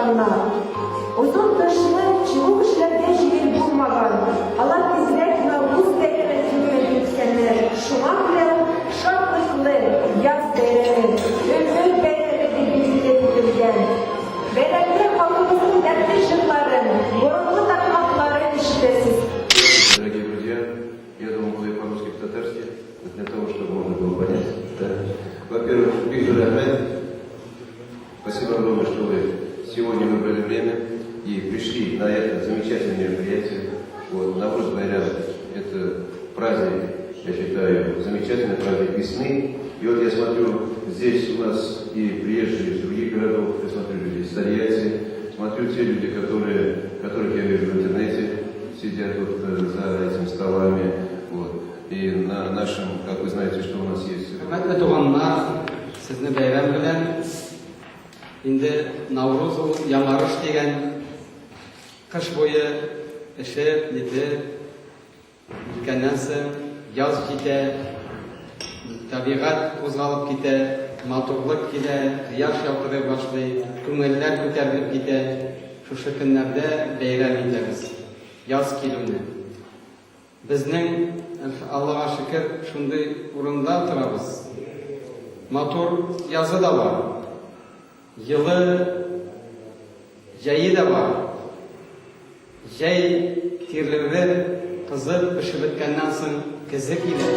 ышанна. Uzun kışlı çubuk işlerden şiir bulmagan. Allah bizler Navruz beylerine hürmet etkenler. Şuna bile şartlıklı yaz beyleri, bülbül beyleri de bizde bilirgen. Beylerde halkımızın dertli şıkların, borunlu takmakları işitesiz. Дорогие друзья, я думаю, буду и по-русски, по-татарски, для того, чтобы можно было понять. Да. Во-первых, Виктор Ахмед, спасибо огромное, что вы сегодня выбрали время и пришли на это замечательное мероприятие. Вот, Навруз Байрам – это праздник, я считаю, замечательный праздник весны. И вот я смотрю, здесь у нас и приезжие из других городов, я смотрю люди из Тольятти, смотрю те люди, которых я вижу в интернете, сидят вот за этими столами. Вот. И на нашем, как вы знаете, что у нас есть... Hürmetli doğanlar, sizni bayram bilen, indi Navruz yamarış degen, kış boyu işi yedi, yükenden soň yaz jite, tabiat qo'zg'alib kete, motorlik kele, quyosh yoqtirib boshlaydi, ko'ngillar ko'tarilib kete, shu kunlarda bayram etamiz. Yaz kelini. Bizning Allohga shukr shunday o'rinda turamiz. Motor yozi da var. Yılı jayi da var. Jay terlari qizib pishib bitgandan so'ng kizi keladi.